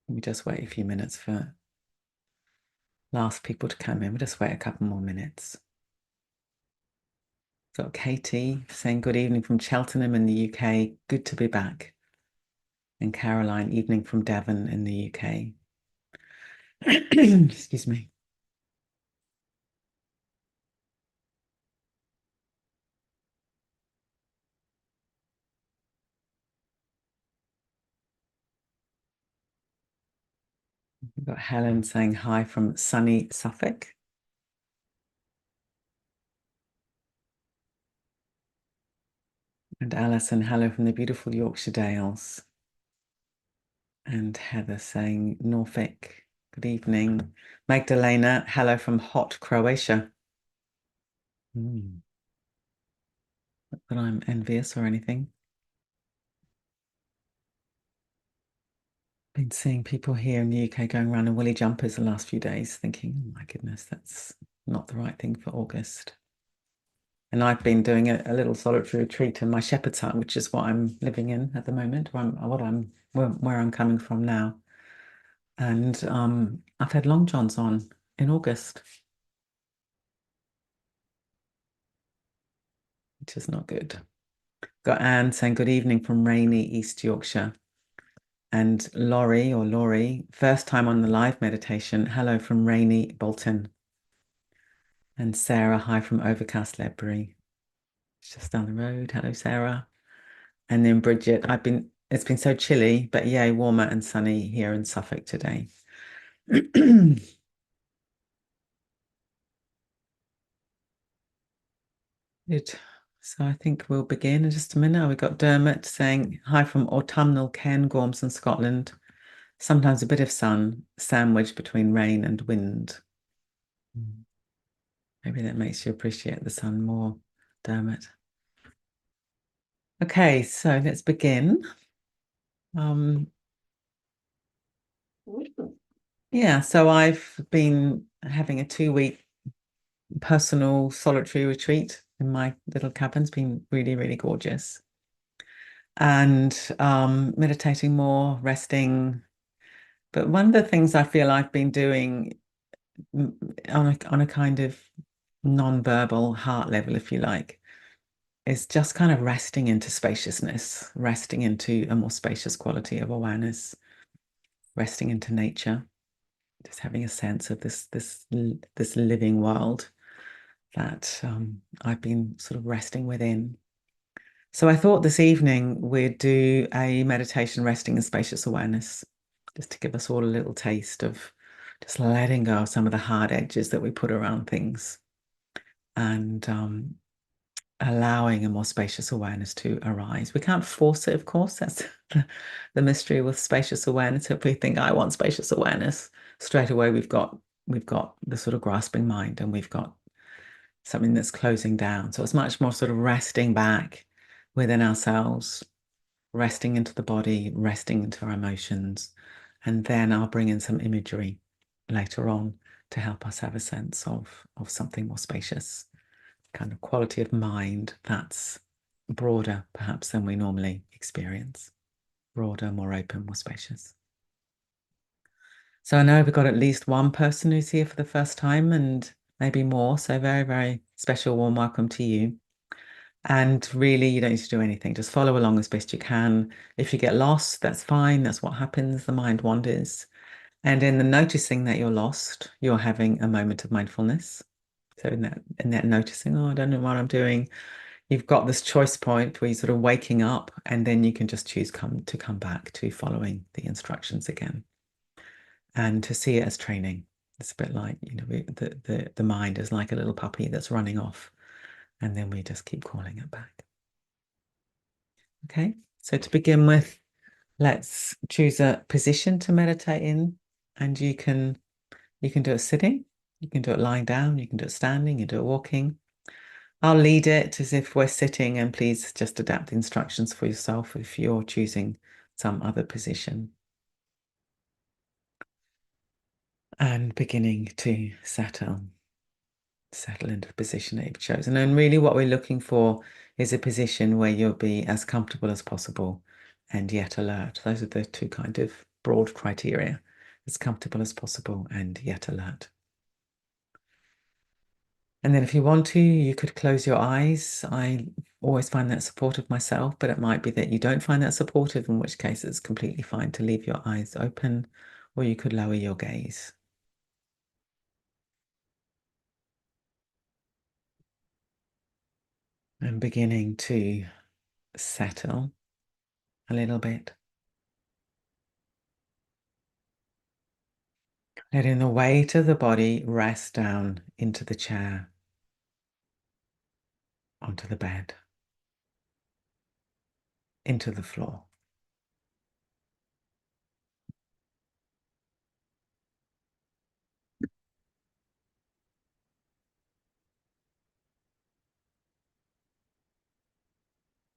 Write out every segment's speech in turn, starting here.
We just wait a few minutes for last people to come in. We'll just wait a couple more minutes. Got Katie saying good evening from Cheltenham in the UK. Good to be back. And Caroline, evening from Devon in the UK. Excuse me. We've got Helen saying hi from sunny Suffolk. And Alison, hello from the beautiful Yorkshire Dales. And Heather saying Norfolk, good evening. Magdalena, hello from hot Croatia. Not that I'm envious or anything. Been seeing people here in the UK going around in woolly jumpers the last few days, thinking, oh my goodness, that's not the right thing for August. And I've been doing a little solitary retreat in my shepherd's hut, which is what I'm living in at the moment, where I'm coming from now. And I've had long johns on in August, which is not good. Got Anne saying good evening from rainy East Yorkshire. And Laurie, first time on the live meditation. Hello from rainy Bolton. And Sarah, hi from overcast Ledbury. It's just down the road. Hello, Sarah. And then Bridget, it's been so chilly, but yay, warmer and sunny here in Suffolk today. Good. So I think we'll begin in just a minute. We've got Dermot saying hi from autumnal Cairngorms in Scotland. Sometimes a bit of sun sandwiched between rain and wind. Maybe that makes you appreciate the sun more, Dermot. Okay, so let's begin. Yeah, so I've been having a 2-week personal solitary retreat in my little cabin. It's been really, really gorgeous. And meditating more, resting. But one of the things I feel I've been doing on a kind of non-verbal heart level, if you like, is just kind of resting into spaciousness, resting into a more spacious quality of awareness, resting into nature, just having a sense of this living world that I've been sort of resting within. So I thought this evening we'd do a meditation resting in spacious awareness, just to give us all a little taste of just letting go of some of the hard edges that we put around things and allowing a more spacious awareness to arise. We can't force it, of course. That's the mystery with spacious awareness. If we think I want spacious awareness, straight away we've got the sort of grasping mind and we've got something that's closing down. So it's much more sort of resting back within ourselves, resting into the body, resting into our emotions. And then I'll bring in some imagery later on to help us have a sense of something more spacious, kind of quality of mind that's broader perhaps than we normally experience, broader, more open, more spacious. So I know we've got at least one person who's here for the first time and maybe more. So very, very special warm welcome to you. And really, you don't need to do anything. Just follow along as best you can. If you get lost, that's fine. That's what happens. The mind wanders. And in the noticing that you're lost, you're having a moment of mindfulness. So in that noticing, oh, I don't know what I'm doing, you've got this choice point where you're sort of waking up, and then you can just choose to come back to following the instructions again. And to see it as training. It's a bit like, the mind is like a little puppy that's running off, and then we just keep calling it back. Okay, so to begin with, let's choose a position to meditate in, and you can do it sitting, you can do it lying down, you can do it standing, you can do it walking. I'll lead it as if we're sitting, and please just adapt the instructions for yourself if you're choosing some other position. And beginning to settle into the position that you've chosen. And really what we're looking for is a position where you'll be as comfortable as possible and yet alert. Those are the two kind of broad criteria, as comfortable as possible and yet alert. And then if you want to, you could close your eyes. I always find that supportive myself, but it might be that you don't find that supportive, in which case it's completely fine to leave your eyes open, or you could lower your gaze. And beginning to settle a little bit. Letting the weight of the body rest down into the chair, onto the bed, into the floor.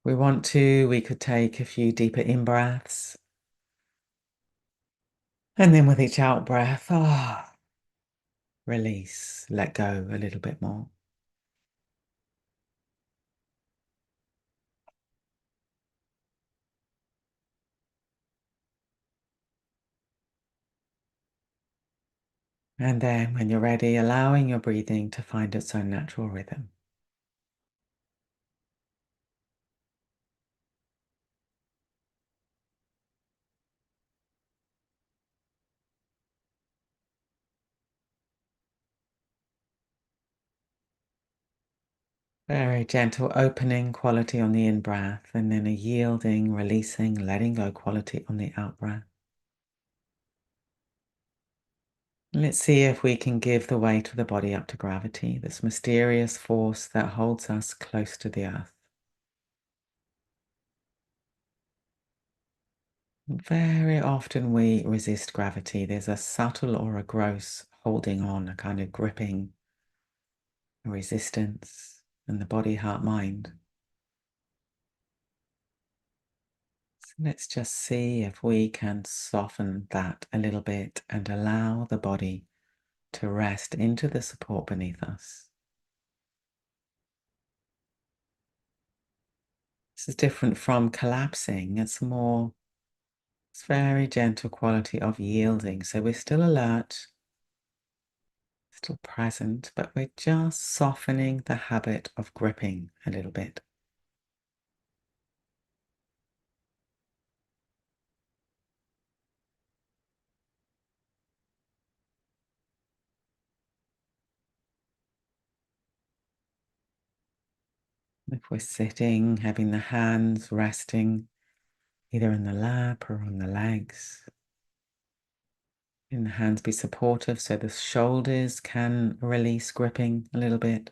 We could take a few deeper in-breaths. And then with each out-breath, release, let go a little bit more. And then when you're ready, allowing your breathing to find its own natural rhythm. Very gentle opening quality on the in-breath, and then a yielding, releasing, letting go quality on the out-breath. Let's see if we can give the weight of the body up to gravity, this mysterious force that holds us close to the earth. Very often we resist gravity. There's a subtle or a gross holding on, a kind of gripping, a resistance in the body, heart, mind. So let's just see if we can soften that a little bit and allow the body to rest into the support beneath us. This is different from collapsing. It's very gentle quality of yielding. So we're still alert, still present, but we're just softening the habit of gripping a little bit. If we're sitting, having the hands resting either in the lap or on the legs. And the hands be supportive so the shoulders can release gripping a little bit.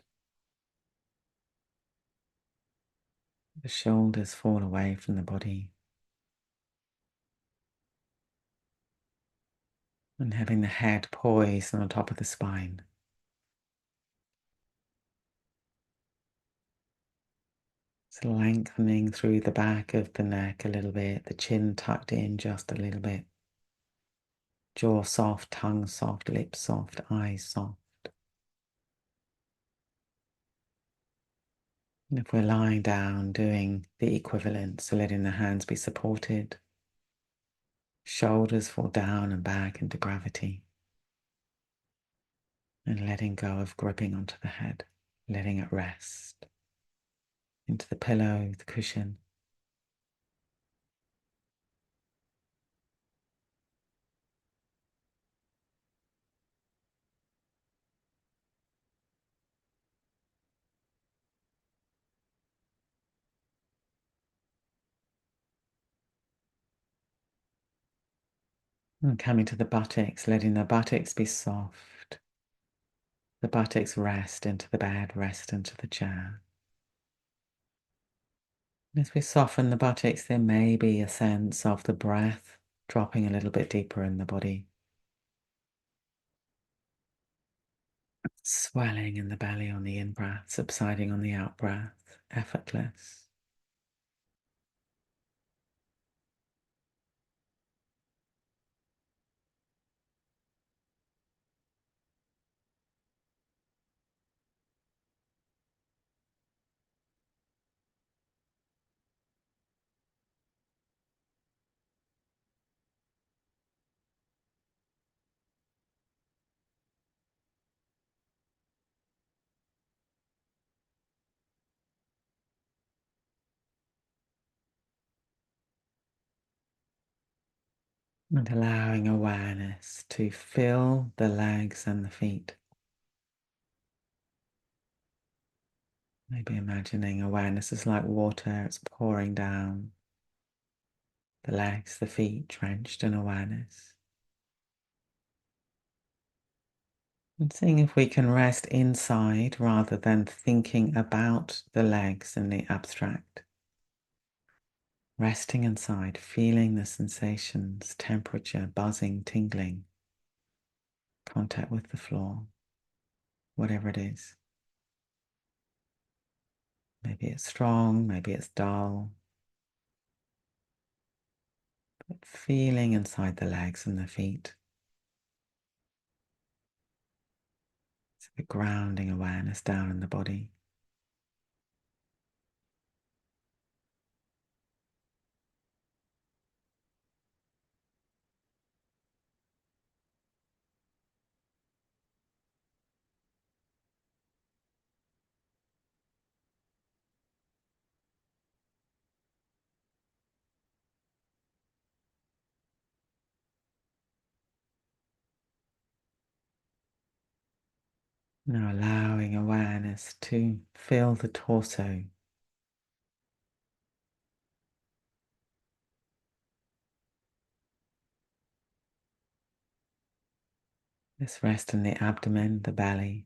The shoulders fall away from the body. And having the head poised on the top of the spine. So lengthening through the back of the neck a little bit, the chin tucked in just a little bit. Jaw soft, tongue soft, lips soft, eyes soft. And if we're lying down, doing the equivalent, so letting the hands be supported. Shoulders fall down and back into gravity. And letting go of gripping onto the head, letting it rest into the pillow, the cushion. And coming to the buttocks, letting the buttocks be soft. The buttocks rest into the bed, rest into the chair. As we soften the buttocks, there may be a sense of the breath dropping a little bit deeper in the body. Swelling in the belly on the in-breath, subsiding on the out-breath, effortless. And allowing awareness to fill the legs and the feet. Maybe imagining awareness is like water, it's pouring down the legs, the feet, drenched in awareness. And seeing if we can rest inside rather than thinking about the legs in the abstract. Resting inside, feeling the sensations, temperature, buzzing, tingling, contact with the floor, whatever it is. Maybe it's strong, maybe it's dull. But feeling inside the legs and the feet. It's a grounding awareness down in the body. Now allowing awareness to fill the torso. This rest in the abdomen, the belly.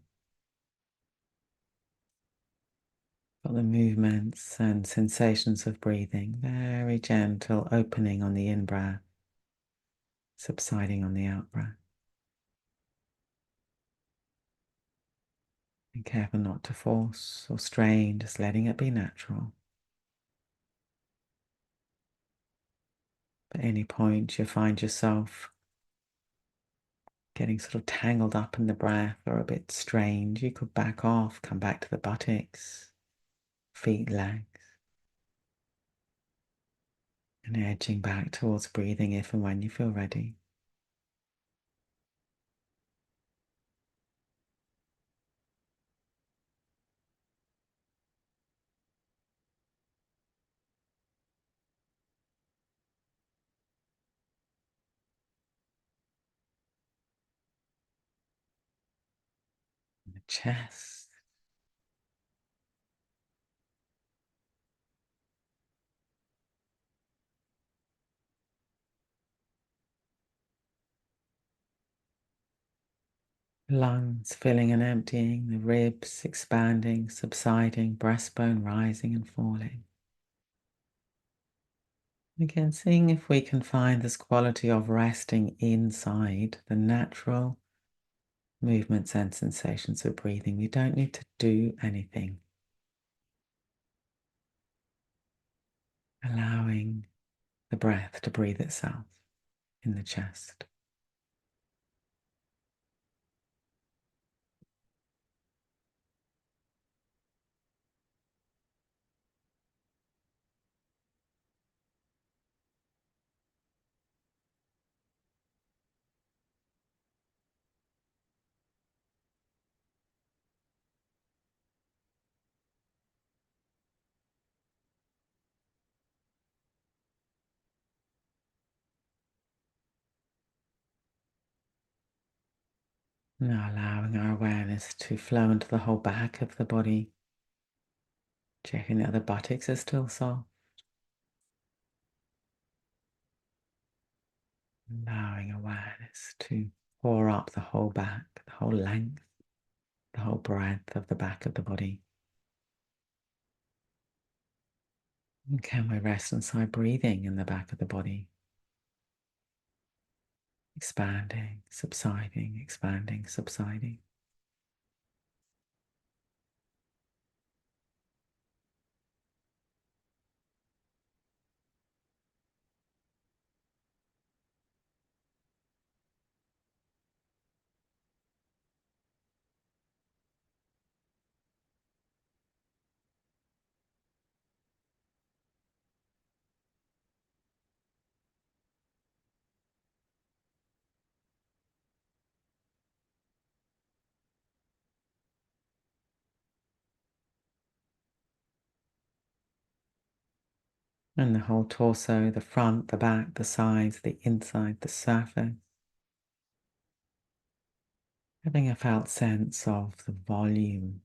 Got the movements and sensations of breathing. Very gentle opening on the in-breath, subsiding on the out-breath. Be careful not to force or strain, just letting it be natural. At any point you find yourself getting sort of tangled up in the breath or a bit strained, you could back off, come back to the buttocks, feet, legs, and edging back towards breathing if and when you feel ready. The chest. Lungs filling and emptying, the ribs expanding, subsiding, breastbone rising and falling. Again, seeing if we can find this quality of resting inside the natural movements and sensations of breathing. We don't need to do anything. Allowing the breath to breathe itself in the chest. Now allowing our awareness to flow into the whole back of the body, checking that the buttocks are still soft. Allowing awareness to pour up the whole back, the whole length, the whole breadth of the back of the body. And can we rest inside breathing in the back of the body? Expanding, subsiding, expanding, subsiding. And the whole torso, the front, the back, the sides, the inside, the surface. Having a felt sense of the volume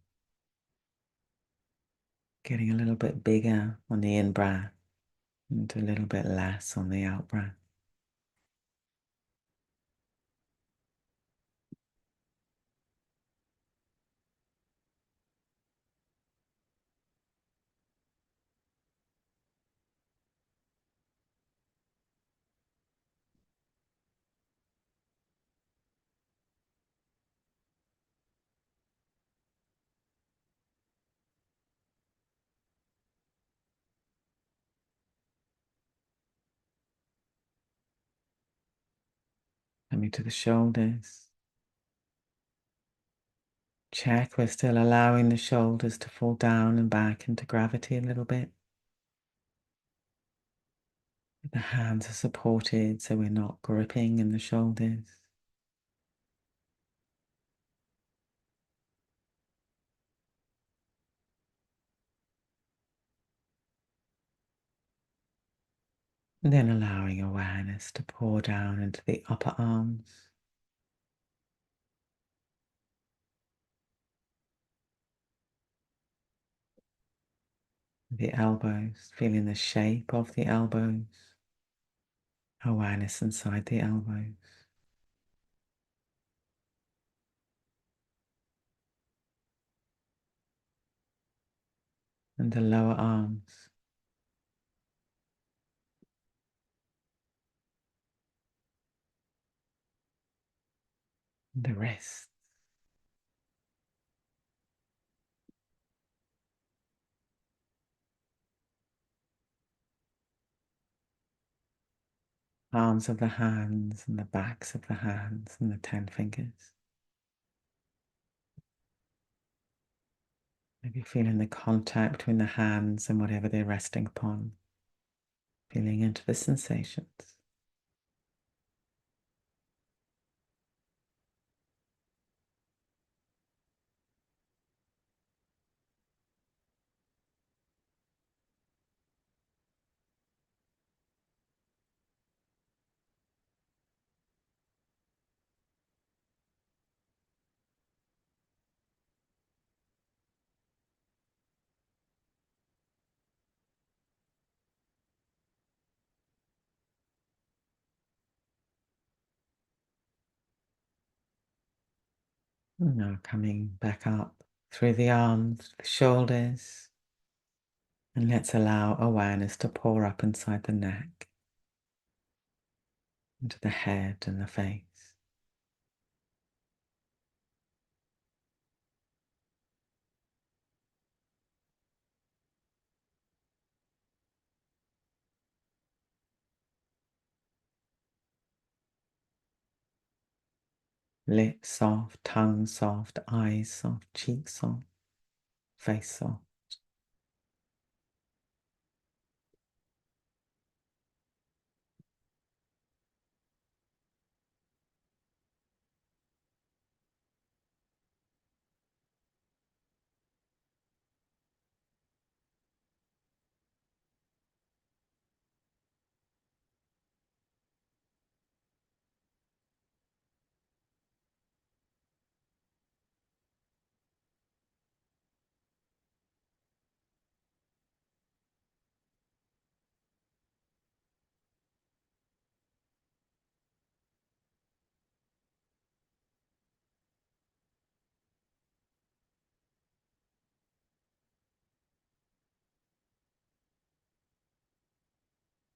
getting a little bit bigger on the in-breath and a little bit less on the out-breath. Coming to the shoulders. Check we're still allowing the shoulders to fall down and back into gravity a little bit. The hands are supported so we're not gripping in the shoulders. And then allowing awareness to pour down into the upper arms. The elbows, feeling the shape of the elbows. Awareness inside the elbows. And the lower arms. The wrists. Palms of the hands and the backs of the hands and the 10 fingers. Maybe feeling the contact between the hands and whatever they're resting upon. Feeling into the sensations. Now coming back up through the arms, the shoulders, and let's allow awareness to pour up inside the neck, into the head and the face. Lips soft, tongue soft, eyes soft, cheeks soft, face soft.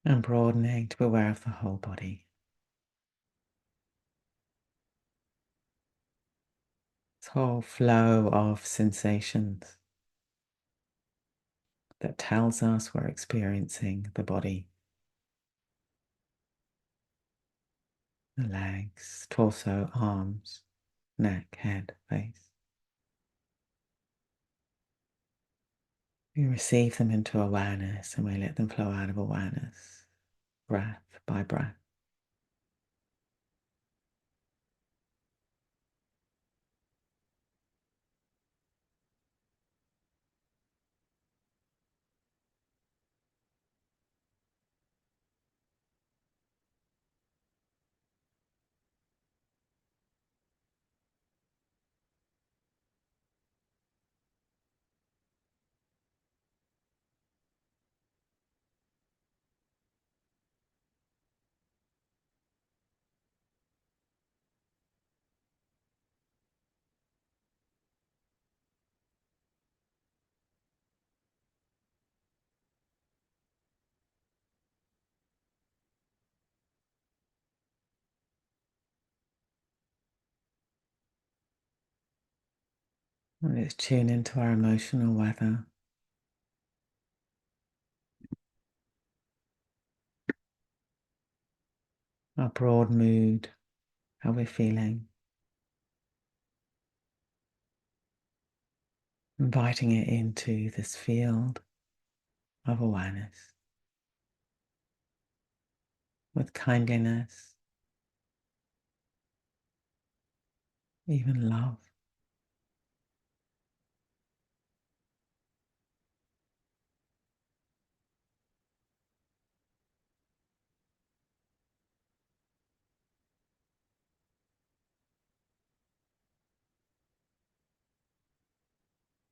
And broadening to be aware of the whole body. This whole flow of sensations that tells us we're experiencing the body. The legs, torso, arms, neck, head, face. We receive them into awareness and we let them flow out of awareness, breath by breath. And let's tune into our emotional weather. Our broad mood, how we're feeling. Inviting it into this field of awareness with kindliness, even love.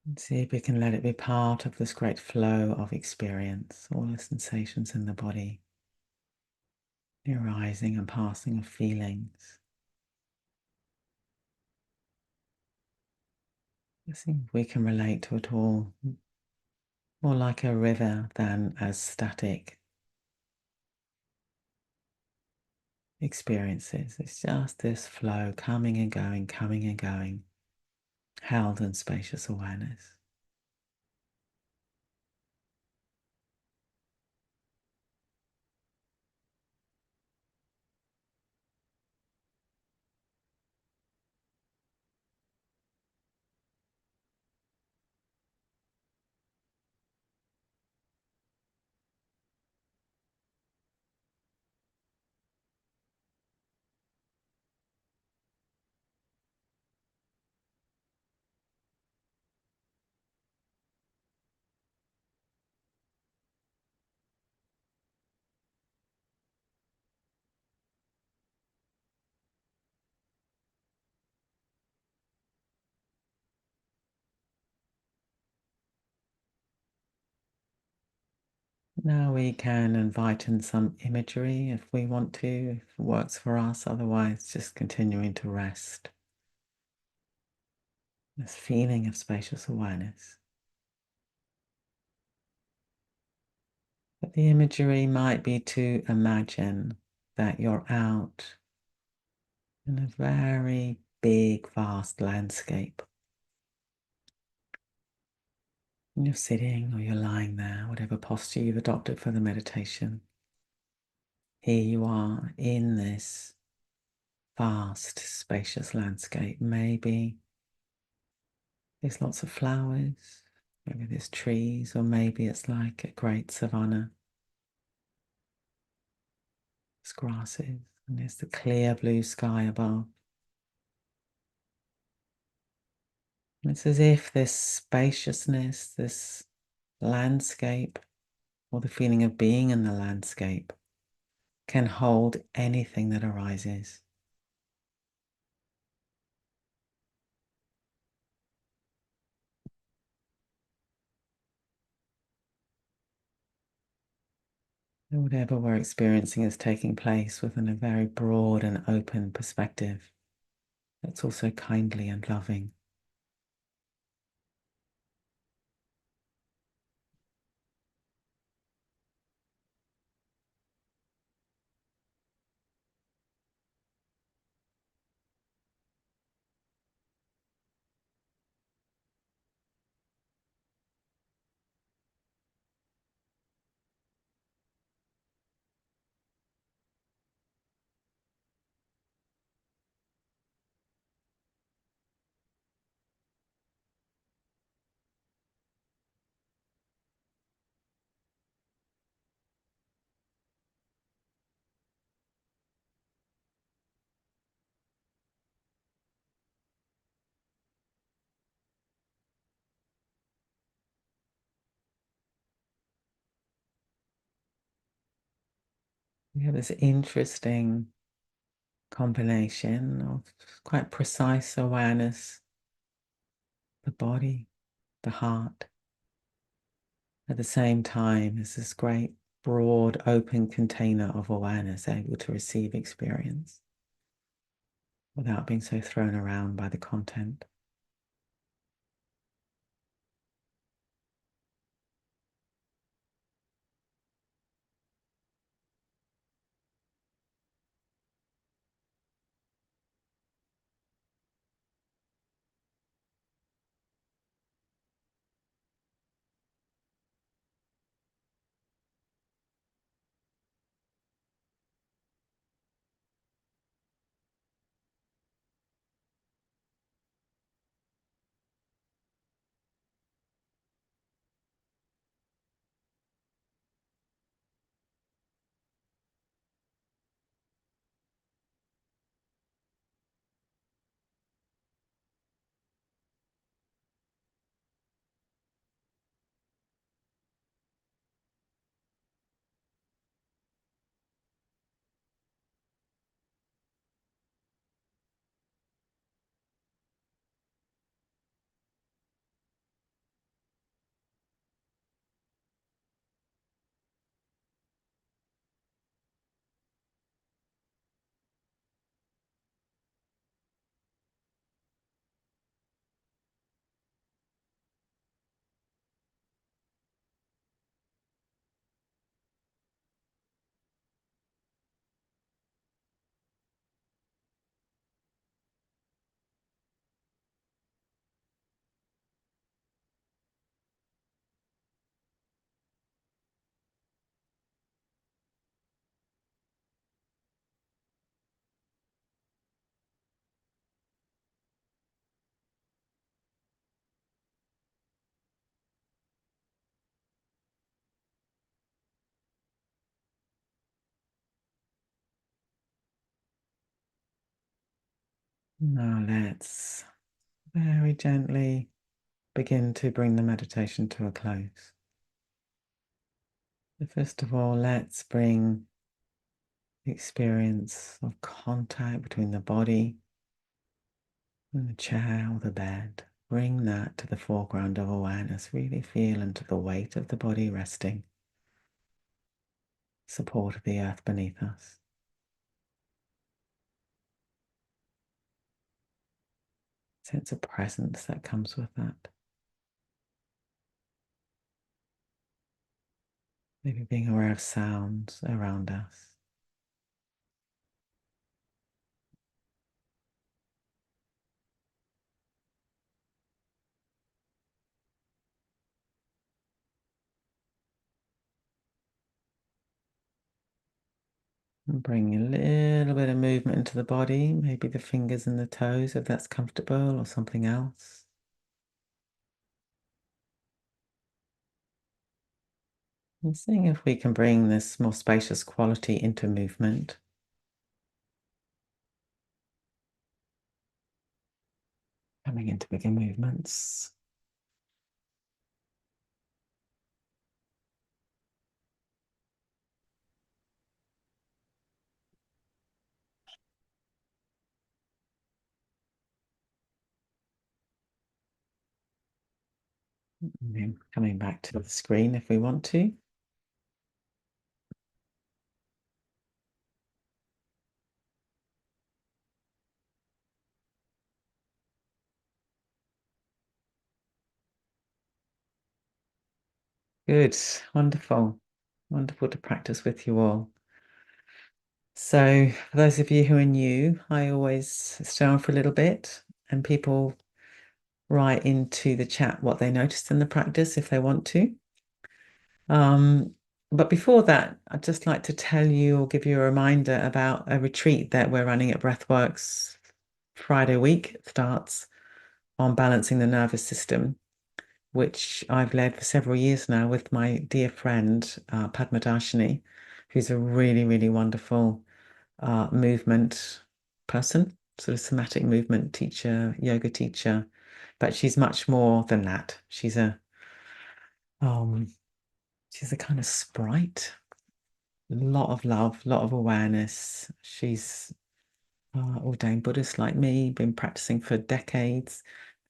And see if we can let it be part of this great flow of experience, all the sensations in the body, the arising and passing of feelings. See if we can relate to it all more like a river than as static experiences. It's just this flow coming and going, held in spacious awareness. Now we can invite in some imagery if we want to, if it works for us, otherwise just continuing to rest. This feeling of spacious awareness. But the imagery might be to imagine that you're out in a very big, vast landscape. And you're sitting or you're lying there, whatever posture you've adopted for the meditation. Here you are in this vast, spacious landscape. Maybe there's lots of flowers, maybe there's trees, or maybe it's like a great savanna. There's grasses, and there's the clear blue sky above. And it's as if this spaciousness, this landscape, or the feeling of being in the landscape, can hold anything that arises. And whatever we're experiencing is taking place within a very broad and open perspective that's also kindly and loving. We have this interesting combination of quite precise awareness, the body, the heart. At the same time, is this great, broad, open container of awareness able to receive experience without being so thrown around by the content. Now let's very gently begin to bring the meditation to a close. So first of all, let's bring the experience of contact between the body and the chair or the bed. Bring that to the foreground of awareness. Really feel into the weight of the body resting, support of the earth beneath us. Sense of presence that comes with that. Maybe being aware of sounds around us. And bring a little bit of movement into the body, maybe the fingers and the toes if that's comfortable, or something else. And seeing if we can bring this more spacious quality into movement. Coming into bigger movements. And then coming back to the screen if we want to. Good, wonderful. Wonderful to practice with you all. So for those of you who are new, I always stay on for a little bit and people write into the chat what they noticed in the practice if they want to. But before that, I'd just like to tell you or give you a reminder about a retreat that we're running at Breathworks Friday week. It starts on balancing the nervous system, which I've led for several years now with my dear friend, Padma Darshini, who's a really, really wonderful movement person, sort of somatic movement teacher, yoga teacher. But she's much more than that. She's a kind of sprite, a lot of love, a lot of awareness. She's ordained Buddhist like me, been practicing for decades,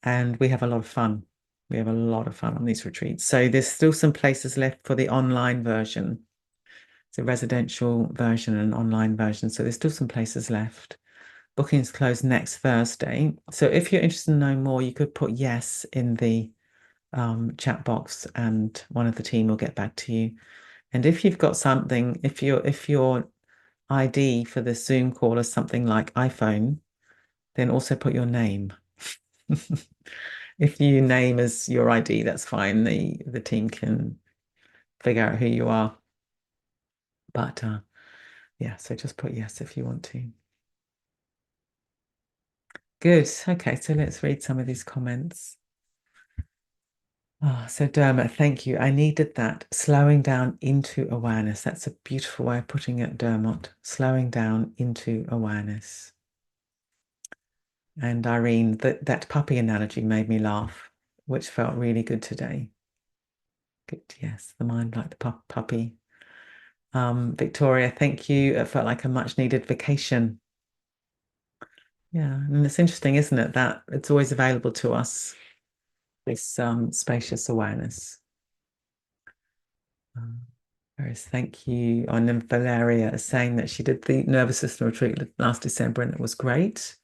and we have a lot of fun. We have a lot of fun on these retreats. So there's still some places left for the online version. It's a residential version and an online version. So there's still some places left. Bookings close next Thursday. So if you're interested in knowing more, you could put yes in the chat box and one of the team will get back to you. And if you've got something, if your ID for the Zoom call is something like iPhone, then also put your name. If you name as your ID, that's fine. The team can figure out who you are. But yeah, so just put yes if you want to. Good. Okay, so let's read some of these comments. Oh, so Dermot, thank you. I needed that. Slowing down into awareness. That's a beautiful way of putting it, Dermot. Slowing down into awareness. And Irene, that puppy analogy made me laugh, which felt really good today. Good, yes, the mind like the puppy. Victoria, thank you. It felt like a much needed vacation. Yeah, and it's interesting, isn't it, that it's always available to us, this spacious awareness. Whereas thank you. And then Valeria is saying that she did the nervous system retreat last December and it was great.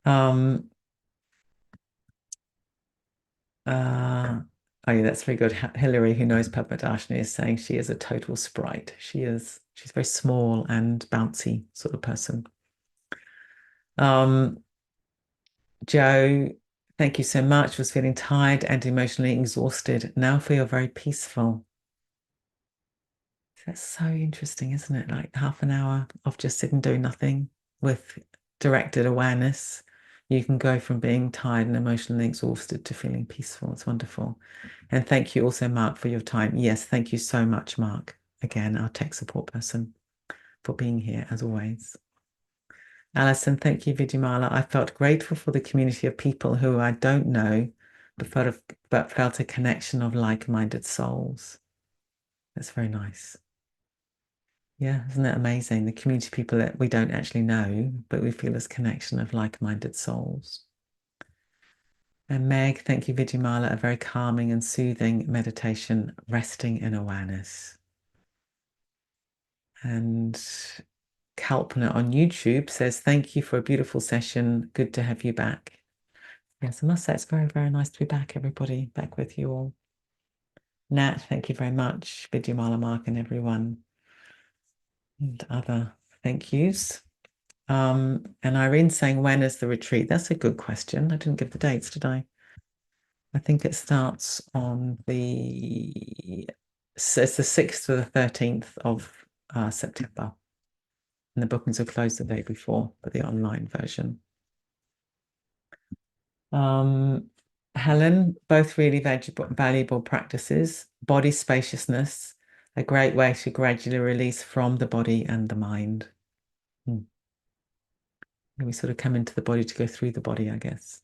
Oh yeah, that's very good. Hillary, who knows Padma Darshini, is saying she is a total sprite. She's very small and bouncy sort of person. Joe, thank you so much. Was feeling tired and emotionally exhausted. Now feel very peaceful. That's so interesting, isn't it? Like half an hour of just sitting doing nothing with directed awareness. You can go from being tired and emotionally exhausted to feeling peaceful. It's wonderful. And thank you also, Mark, for your time. Yes, thank you so much, Mark. Again, our tech support person, for being here as always. Alison, thank you, Vidyamala. I felt grateful for the community of people who I don't know, but felt a connection of like-minded souls. That's very nice. Yeah, isn't it amazing? The community of people that we don't actually know, but we feel this connection of like-minded souls. And Meg, thank you, Vidyamala, a very calming and soothing meditation, resting in awareness. And Kalpana on YouTube says, thank you for a beautiful session. Good to have you back. Yes, I must say it's very, very nice to be back, everybody, back with you all. Nat, thank you very much. Vidyamala, Mark, and everyone. And other thank yous. And Irene saying, when is the retreat? That's a good question. I didn't give the dates, did I? I think it starts on it's the 6th to the 13th of September. And the bookings are closed the day before for the online version. Helen, both really valuable practices. Body spaciousness, a great way to gradually release from the body and the mind. We sort of come into the body to go through the body, I guess.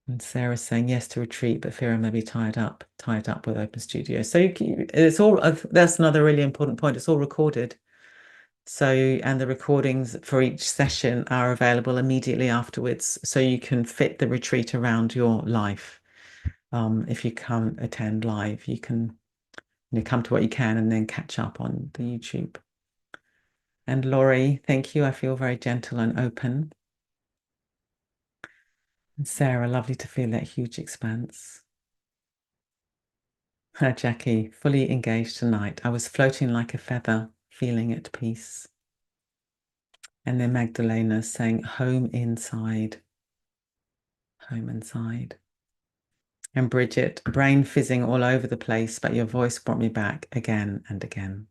And Sarah's saying yes to retreat, but Fira may be tied up with Open Studio. So it's all, that's another really important point. It's all recorded. So, and the recordings for each session are available immediately afterwards. So you can fit the retreat around your life. If you can't attend live, you can come to what you can and then catch up on the YouTube. And Laurie, thank you. I feel very gentle and open. And Sarah, lovely to feel that huge expanse. Jackie, fully engaged tonight. I was floating like a feather, feeling at peace. And then Magdalena saying, home inside. Home inside. And Bridget, brain fizzing all over the place, but your voice brought me back again and again.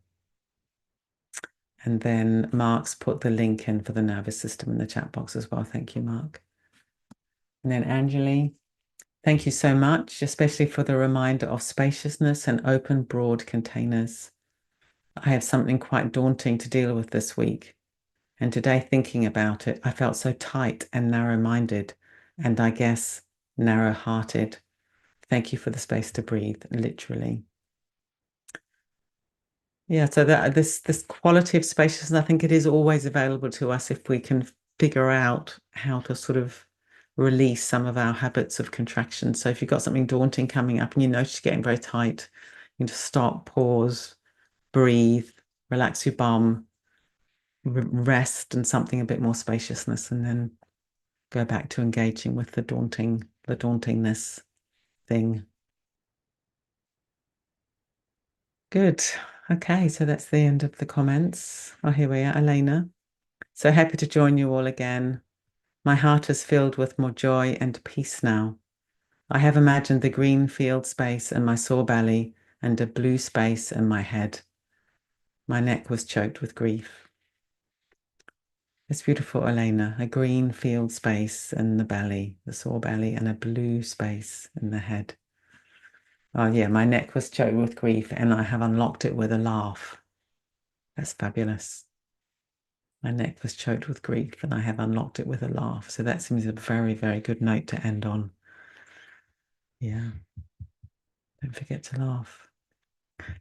And then Mark's put the link in for the nervous system in the chat box as well. Thank you, Mark. And then Anjali, thank you so much, especially for the reminder of spaciousness and open, broad containers. I have something quite daunting to deal with this week. And today, thinking about it, I felt so tight and narrow-minded, and I guess narrow-hearted. Thank you for the space to breathe, literally. Yeah, so that this quality of spaciousness, I think it is always available to us if we can figure out how to sort of release some of our habits of contraction. So if you've got something daunting coming up and you notice you're getting very tight, you can just stop, pause, breathe, relax your bum, rest, and something a bit more spaciousness, and then go back to engaging with the dauntingness thing. Good. Okay, so that's the end of the comments. Oh, here we are, Elena. So happy to join you all again. My heart is filled with more joy and peace now. I have imagined the green field space in my sore belly and a blue space in my head. My neck was choked with grief. It's beautiful, Elena. A green field space in the belly, the sore belly, and a blue space in the head. Oh yeah, my neck was choked with grief and I have unlocked it with a laugh. That's fabulous. My neck was choked with grief and I have unlocked it with a laugh. So that seems a very, very good note to end on. Yeah. Don't forget to laugh.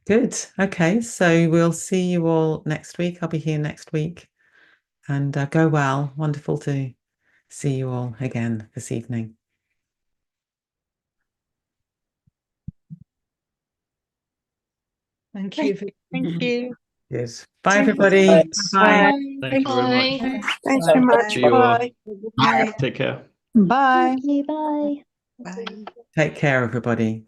Good. Okay. So we'll see you all next week. I'll be here next week. And go well. Wonderful to see you all again this evening. Thank you. Thank you. Yes. Bye, everybody. Bye. Thank you very much. Thanks so much. See you all. Bye. Take care. Bye. Bye. Bye. Take care, everybody.